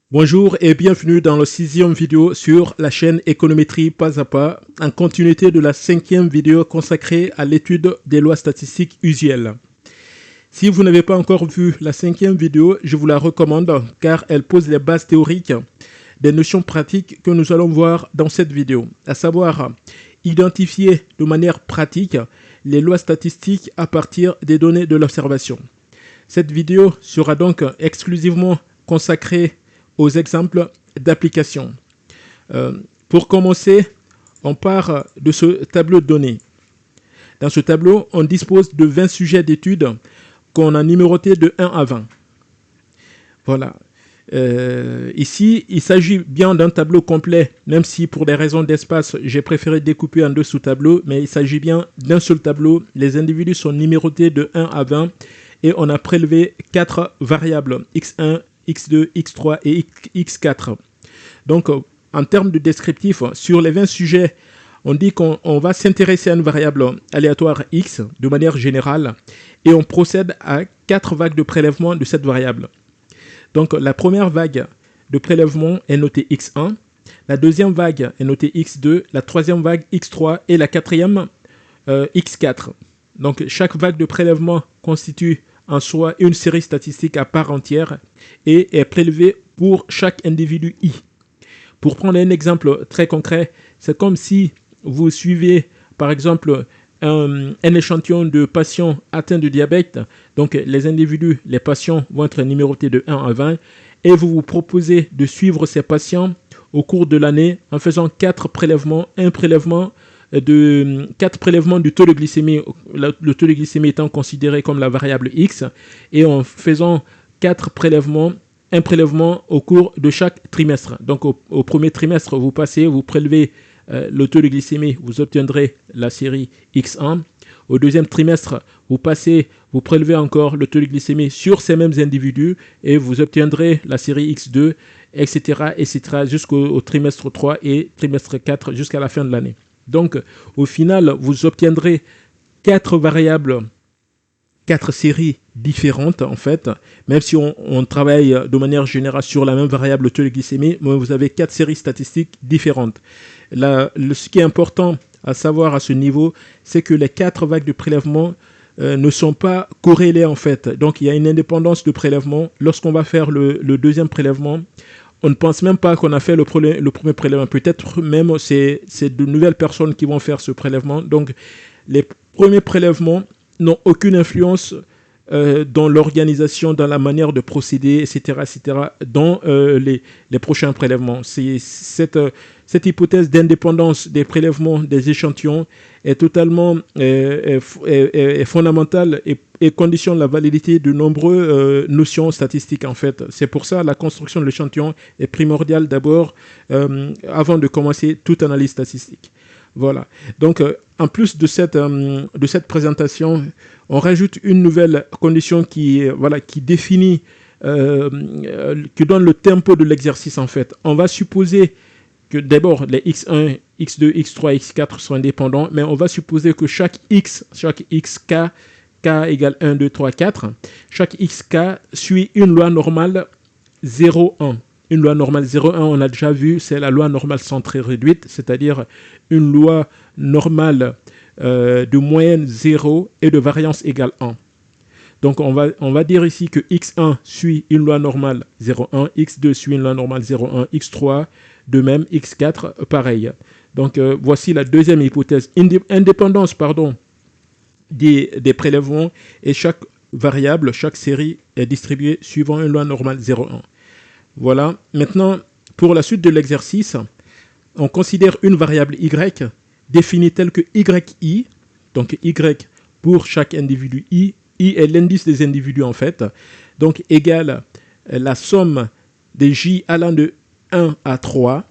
Bonjour et bienvenue dans la 6e vidéo sur la chaîne Économétrie pas à pas, en continuité de la 5e vidéo consacrée à l'étude des lois statistiques usuelles. Si vous n'avez pas encore vu la 5e vidéo, je vous la recommande car elle pose les bases théoriques des notions pratiques que nous allons voir dans cette vidéo, à savoir identifier de manière pratique les lois statistiques à partir des données de l'observation. Cette vidéo sera donc exclusivement consacrée aux exemples d'application. Pour commencer, on part de ce tableau de données. Dans ce tableau, on dispose de 20 sujets d'études qu'on a numérotés de 1 à 20. Voilà. Ici, il s'agit bien d'un tableau complet, même si pour des raisons d'espace, j'ai préféré découper en deux sous-tableaux, mais il s'agit bien d'un seul tableau. Les individus sont numérotés de 1 à 20 et on a prélevé 4 variables, x1, x2, x3 et x4. Donc, en termes de descriptif, sur les 20 sujets, on dit qu'on va s'intéresser à une variable aléatoire x de manière générale et on procède à 4 vagues de prélèvement de cette variable. Donc, la première vague de prélèvement est notée x1, la deuxième vague est notée x2, la troisième vague x3 et la quatrième x4. Donc, chaque vague de prélèvement constitue en soi une série statistique à part entière et est prélevée pour chaque individu I. Pour prendre un exemple très concret, c'est comme si vous suivez par exemple un échantillon de patients atteints de diabète, donc les individus, les patients vont être numérotés de 1 à 20 et vous vous proposez de suivre ces patients au cours de l'année en faisant 4 prélèvements, 4 prélèvements du taux de glycémie, le taux de glycémie étant considéré comme la variable X, et en faisant 4 prélèvements, un prélèvement au cours de chaque trimestre. Donc au premier trimestre, vous prélevez le taux de glycémie, vous obtiendrez la série X1. Au deuxième trimestre, vous prélevez encore le taux de glycémie sur ces mêmes individus et vous obtiendrez la série X2, etc., jusqu'au trimestre 3 et trimestre 4 jusqu'à la fin de l'année. Donc, au final, vous obtiendrez 4 variables, 4 séries différentes, en fait. Même si on travaille de manière générale sur la même variable taux de glycémie, mais vous avez 4 séries statistiques différentes. Ce qui est important à savoir à ce niveau, c'est que les 4 vagues de prélèvement ne sont pas corrélées, en fait. Donc, il y a une indépendance de prélèvement. Lorsqu'on va faire le deuxième prélèvement, on ne pense même pas qu'on a fait le premier prélèvement. Peut-être même c'est de nouvelles personnes qui vont faire ce prélèvement. Donc, les premiers prélèvements n'ont aucune influence dans l'organisation, dans la manière de procéder, etc., dans les prochains prélèvements. Cette hypothèse d'indépendance des prélèvements des échantillons est totalement est fondamentale et conditionne la validité de nombreuses notions statistiques, en fait. C'est pour ça que la construction de l'échantillon est primordiale d'abord avant de commencer toute analyse statistique. Voilà. Donc, en plus de cette présentation, on rajoute une nouvelle condition qui définit, qui donne le tempo de l'exercice, en fait. On va supposer que d'abord les x1, x2, x3, x4 sont indépendants, mais on va supposer que chaque xk, k égale 1, 2, 3, 4, chaque xk suit une loi normale 0,1. Une loi normale 0,1, on a déjà vu, c'est la loi normale centrée réduite, c'est-à-dire une loi normale de moyenne 0 et de variance égale 1. Donc on va dire ici que x1 suit une loi normale 0,1, x2 suit une loi normale 0,1, x3 de même, x4 pareil. Donc voici la deuxième hypothèse, indépendance des prélèvements, et chaque variable, chaque série est distribuée suivant une loi normale 0,1. Voilà. Maintenant, pour la suite de l'exercice, on considère une variable y définie telle que yi, donc y pour chaque individu i est l'indice des individus, en fait, donc égale la somme des j allant de 1 à 3,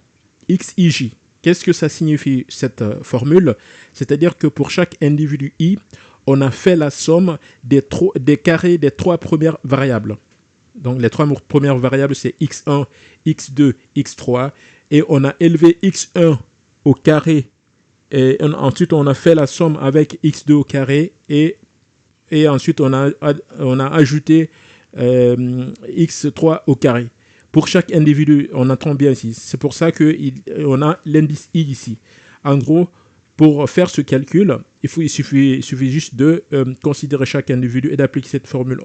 xij. Qu'est-ce que ça signifie, cette formule? C'est-à-dire que pour chaque individu i, on a fait la somme des carrés des 3 premières variables. Donc les 3 premières variables, c'est x1, x2, x3. Et on a élevé x1 au carré. Et ensuite, on a fait la somme avec x2 au carré. Et ensuite, on a ajouté x3 au carré. pour chaque individu, on entend bien ici. C'est pour ça qu'on a l'indice I ici. En gros, pour faire ce calcul, il suffit juste de considérer chaque individu et d'appliquer cette formule.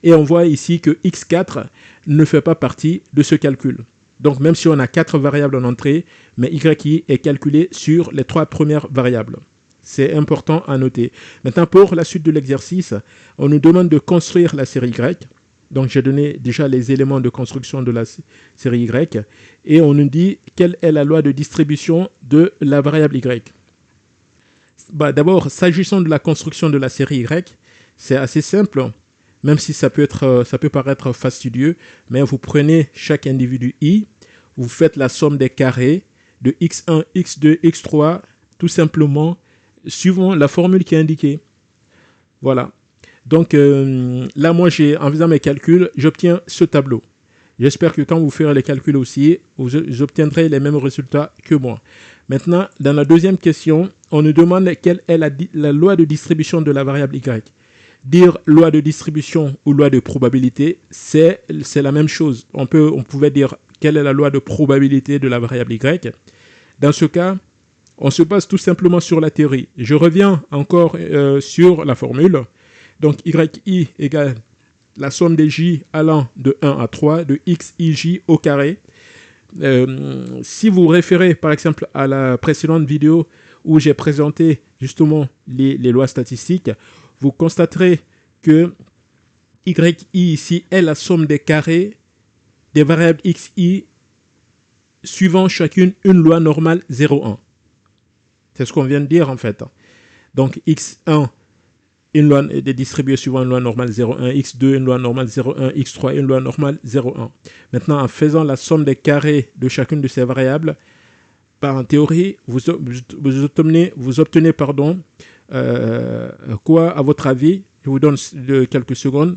Et on voit ici que X4 ne fait pas partie de ce calcul. Donc même si on a 4 variables en entrée, mais YI est calculé sur les 3 premières variables. C'est important à noter. Maintenant, pour la suite de l'exercice, on nous demande de construire la série Y. Donc j'ai donné déjà les éléments de construction de la série Y. Et on nous dit quelle est la loi de distribution de la variable Y. D'abord, s'agissant de la construction de la série Y, c'est assez simple. Même si ça peut paraître fastidieux, mais vous prenez chaque individu I, vous faites la somme des carrés de x1, x2, x3, tout simplement, suivant la formule qui est indiquée. Voilà. Donc là, moi, en faisant mes calculs, j'obtiens ce tableau. J'espère que quand vous ferez les calculs aussi, vous obtiendrez les mêmes résultats que moi. Maintenant, dans la deuxième question, on nous demande quelle est la loi de distribution de la variable Y. Dire loi de distribution ou loi de probabilité, c'est la même chose. On pouvait dire quelle est la loi de probabilité de la variable Y. Dans ce cas, on se base tout simplement sur la théorie. Je reviens encore sur la formule. Donc, YI égale la somme des J allant de 1 à 3 de XIJ au carré. Si vous référez par exemple à la précédente vidéo où j'ai présenté justement les lois statistiques, vous constaterez que YI ici est la somme des carrés des variables XI suivant chacune une loi normale 0,1. C'est ce qu'on vient de dire en fait. Donc X1, une loi est distribuée suivant une loi normale 0,1, X2, une loi normale 0,1, X3, une loi normale 0,1. Maintenant, en faisant la somme des carrés de chacune de ces variables, en théorie, vous obtenez quoi à votre avis? Je vous donne quelques secondes.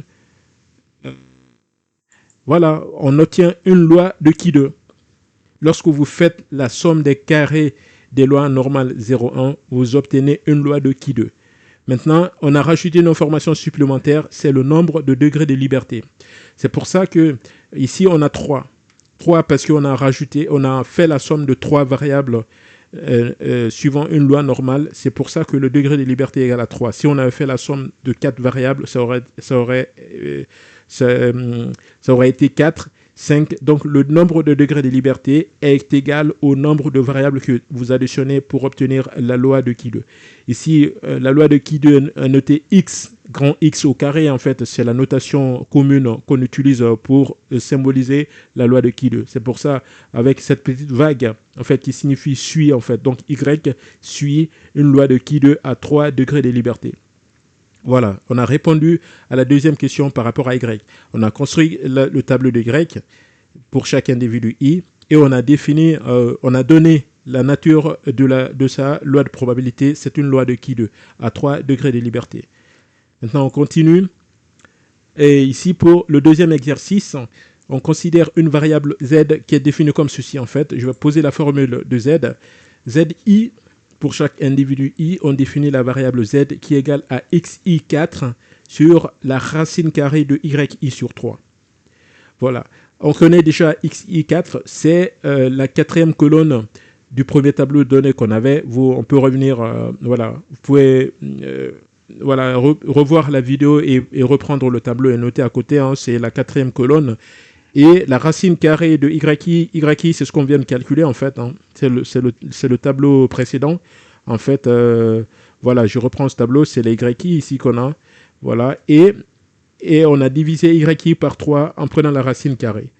Voilà, on obtient une loi de qui 2. Lorsque vous faites la somme des carrés des lois normales 0,1, vous obtenez une loi de qui 2. Maintenant, on a rajouté une information supplémentaire, c'est le nombre de degrés de liberté. C'est pour ça que ici on a 3. 3 parce qu'on a fait la somme de 3 variables suivant une loi normale. C'est pour ça que le degré de liberté est égal à 3. Si on avait fait la somme de 4 variables, ça aurait été 4, 5. Donc le nombre de degrés de liberté est égal au nombre de variables que vous additionnez pour obtenir la loi de qui 2. Ici, la loi de qui 2 est notée x, grand X au carré. En fait, c'est la notation commune qu'on utilise pour symboliser la loi de qui 2. C'est pour ça, avec cette petite vague, en fait, qui signifie suit, en fait. Donc, Y suit une loi de qui 2 à 3 degrés de liberté. Voilà, on a répondu à la deuxième question par rapport à Y. On a construit le tableau de Y pour chaque individu I et on a donné la nature de sa loi de probabilité. C'est une loi de qui 2 à 3 degrés de liberté. Maintenant, on continue. Et ici, pour le deuxième exercice, on considère une variable Z qui est définie comme ceci en fait. Je vais poser la formule de Z. ZI. Pour chaque individu I, on définit la variable Z qui est égale à XI4 sur la racine carrée de YI sur 3. Voilà. On connaît déjà XI4, c'est la quatrième colonne du premier tableau de données qu'on avait. On peut revenir, voilà. Vous pouvez revoir la vidéo et reprendre le tableau et noter à côté, hein, c'est la quatrième colonne. Et la racine carrée de YI, c'est ce qu'on vient de calculer en fait. Hein. C'est le tableau précédent. En fait, voilà, je reprends ce tableau, c'est les YI ici qu'on a. Voilà, et on a divisé YI par 3 en prenant la racine carrée.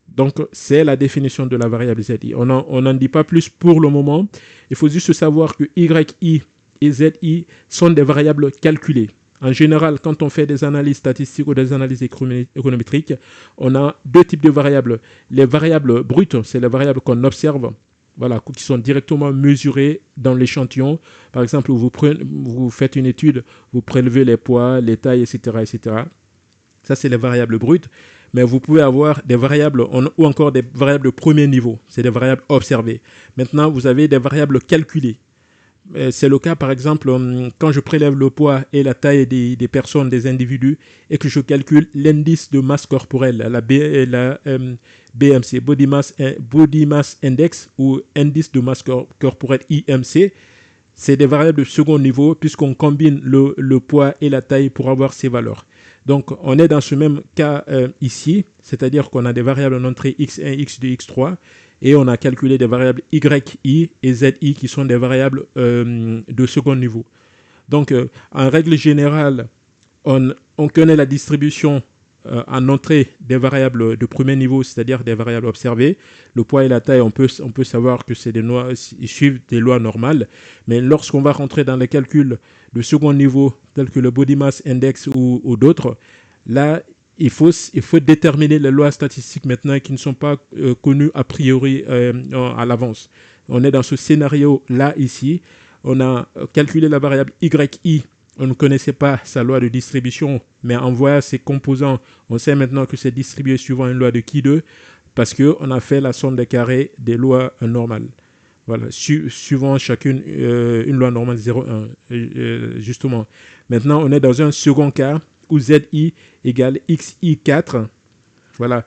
Donc, c'est la définition de la variable ZI. On n'en dit pas plus pour le moment. Il faut juste savoir que YI et ZI sont des variables calculées. En général, quand on fait des analyses statistiques ou des analyses économétriques, on a deux types de variables. Les variables brutes, c'est les variables qu'on observe, voilà, qui sont directement mesurées dans l'échantillon. Par exemple, vous faites une étude, vous prélevez les poids, les tailles, etc., etc. Ça, c'est les variables brutes. Mais vous pouvez avoir des variables ou encore des variables de premier niveau. C'est des variables observées. Maintenant, vous avez des variables calculées. C'est le cas, par exemple, quand je prélève le poids et la taille des personnes, des individus, et que je calcule l'indice de masse corporelle, la BMC, Body Mass Index, ou indice de masse corporelle IMC. C'est des variables de second niveau, puisqu'on combine le poids et la taille pour avoir ces valeurs. Donc, on est dans ce même cas ici, c'est-à-dire qu'on a des variables en entrée x1, x2, x3, et on a calculé des variables yi et zi qui sont des variables de second niveau. Donc, en règle générale, on connaît la distribution en entrée des variables de premier niveau, c'est-à-dire des variables observées. Le poids et la taille, on peut savoir que ils suivent des lois normales. Mais lorsqu'on va rentrer dans les calculs de second niveau, tels que le Body Mass Index ou d'autres, là, il faut déterminer les lois statistiques maintenant qui ne sont pas connues a priori à l'avance. On est dans ce scénario-là ici. On a calculé la variable yi. On ne connaissait pas sa loi de distribution, mais en voyant ses composants, on sait maintenant que c'est distribué suivant une loi de Ki2 parce qu'on a fait la somme des carrés des lois normales. Voilà, suivant chacune une loi normale 0,1, justement. Maintenant, on est dans un second cas où Zi égale xi4, voilà,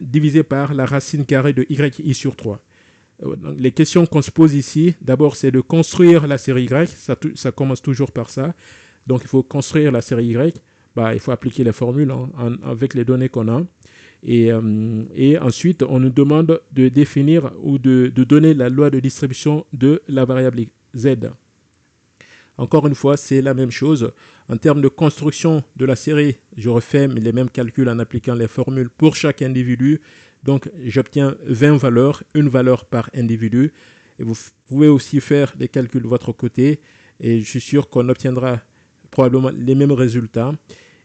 divisé par la racine carrée de yi sur 3. Donc, les questions qu'on se pose ici, d'abord, c'est de construire la série Y. Ça commence toujours par ça. Donc, il faut construire la série Y. Il faut appliquer les formules avec les données qu'on a. Et ensuite, on nous demande de définir ou de donner la loi de distribution de la variable Z. Encore une fois, c'est la même chose. En termes de construction de la série, je refais les mêmes calculs en appliquant les formules pour chaque individu. Donc, j'obtiens 20 valeurs, une valeur par individu. Et vous pouvez aussi faire des calculs de votre côté. Et je suis sûr qu'on obtiendra probablement les mêmes résultats.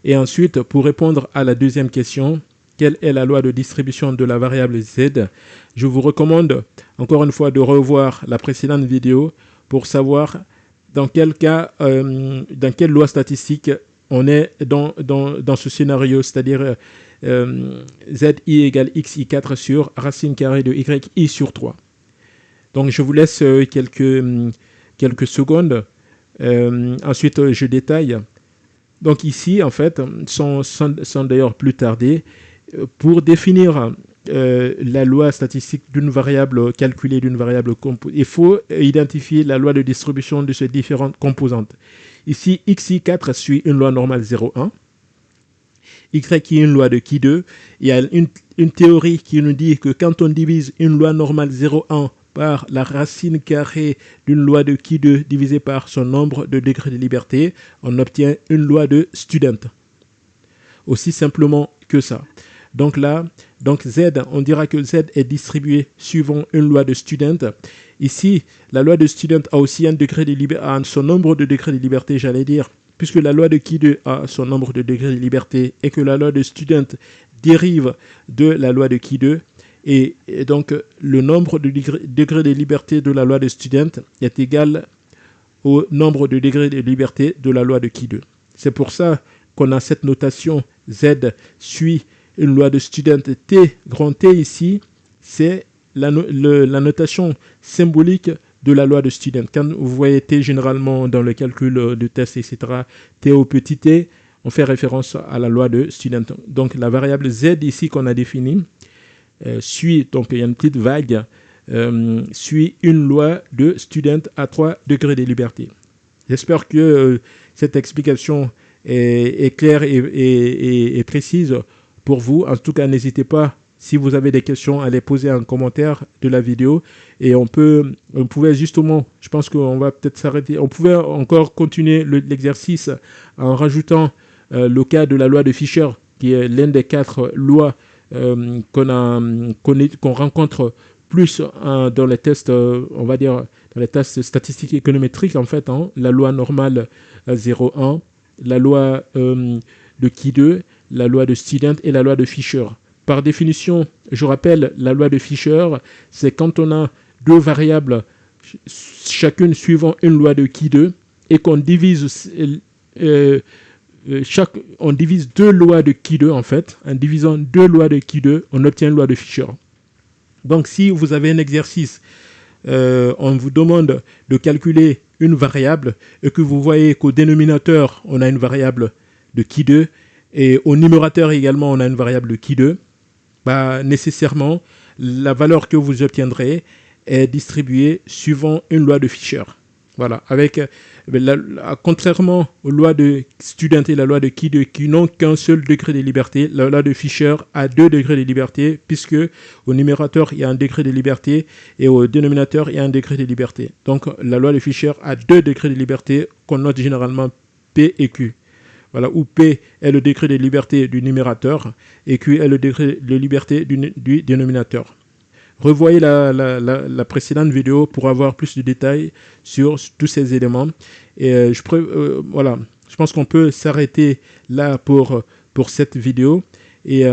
Et ensuite, pour répondre à la deuxième question, quelle est la loi de distribution de la variable Z? Je vous recommande, encore une fois, de revoir la précédente vidéo pour savoir dans quel cas, dans quelle loi statistique on est dans ce scénario, c'est-à-dire Zi égale xi4 sur racine carrée de yi sur 3. Donc, je vous laisse quelques secondes. Ensuite, je détaille. Donc ici, en fait, sans d'ailleurs plus tarder, pour définir la loi statistique d'une variable calculée d'une variable il faut identifier la loi de distribution de ces différentes composantes. Ici, xi4 suit une loi normale 0,1. Y qui est une loi de Ki2. Il y a une théorie qui nous dit que quand on divise une loi normale 0,1 par la racine carrée d'une loi de Ki2 divisée par son nombre de degrés de liberté, on obtient une loi de Student. Aussi simplement que ça. Donc là, Z, on dira que Z est distribué suivant une loi de Student. Ici, la loi de Student a aussi un degré de son nombre de degrés de liberté, j'allais dire, puisque la loi de Ki2 a son nombre de degrés de liberté et que la loi de Student dérive de la loi de Ki2. Et donc, le nombre de degrés de liberté de la loi de Student est égal au nombre de degrés de liberté de la loi de Ki2. C'est pour ça qu'on a cette notation Z suit une loi de Student T, grand T ici, c'est la notation symbolique de la loi de Student. Quand vous voyez T généralement dans le calcul de test, etc., T au petit t, on fait référence à la loi de Student. Donc la variable Z ici qu'on a définie suit, donc il y a une petite vague, suit une loi de Student à 3 degrés de liberté. J'espère que cette explication est claire et précise pour vous. En tout cas, n'hésitez pas, si vous avez des questions, à les poser en commentaire de la vidéo. Et on pouvait justement, je pense qu'on va peut-être s'arrêter, on pouvait encore continuer l'exercice en rajoutant le cas de la loi de Fisher, qui est l'une des 4 lois qu'on rencontre plus dans les tests, on va dire, dans les tests statistiques économétriques, en fait, la loi normale 0,1, la loi de Ki2, la loi de Student et la loi de Fisher. Par définition, je rappelle, la loi de Fisher, c'est quand on a 2 variables, chacune suivant une loi de Ki2, et qu'on divise on divise 2 lois de Ki2 en fait. En divisant 2 lois de Ki2, on obtient une loi de Fisher. Donc si vous avez un exercice, on vous demande de calculer une variable et que vous voyez qu'au dénominateur, on a une variable de qui2 et au numérateur également, on a une variable de qui2, bah, nécessairement, la valeur que vous obtiendrez est distribuée suivant une loi de Fisher. Voilà, avec contrairement aux lois de Student et la loi de qui2 qui n'ont qu'un seul degré de liberté, la loi de Fisher a 2 degrés de liberté, puisque au numérateur il y a un degré de liberté et au dénominateur il y a un degré de liberté. Donc la loi de Fisher a 2 degrés de liberté qu'on note généralement P et Q. Voilà, où P est le degré de liberté du numérateur et Q est le degré de liberté du dénominateur. Revoyez la précédente vidéo pour avoir plus de détails sur tous ces éléments. Et voilà, je pense qu'on peut s'arrêter là pour cette vidéo. Et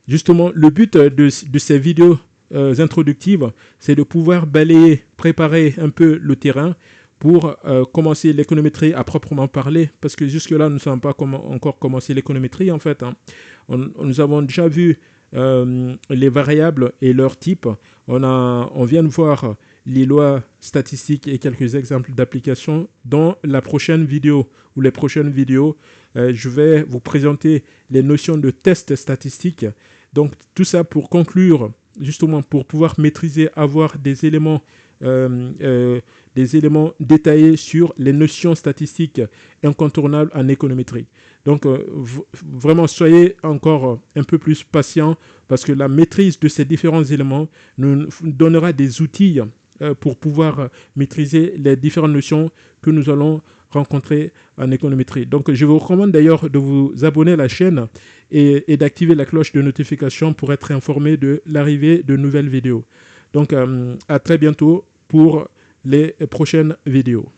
justement, le but de ces vidéos introductives, c'est de pouvoir balayer, préparer un peu le terrain pour commencer l'économétrie à proprement parler, parce que jusque-là, nous ne savons pas encore commencer l'économétrie, en fait. Hein. Nous avons déjà vu les variables et leurs types. On vient de voir les lois statistiques et quelques exemples d'application. Dans la prochaine vidéo ou les prochaines vidéos, je vais vous présenter les notions de tests statistiques. Donc tout ça pour conclure, justement pour pouvoir maîtriser, avoir des éléments détaillés sur les notions statistiques incontournables en économétrie. Donc vraiment soyez encore un peu plus patient parce que la maîtrise de ces différents éléments nous donnera des outils pour pouvoir maîtriser les différentes notions que nous allons rencontrer en économétrie. Donc je vous recommande d'ailleurs de vous abonner à la chaîne et d'activer la cloche de notification pour être informé de l'arrivée de nouvelles vidéos. Donc à très bientôt pour les prochaines vidéos.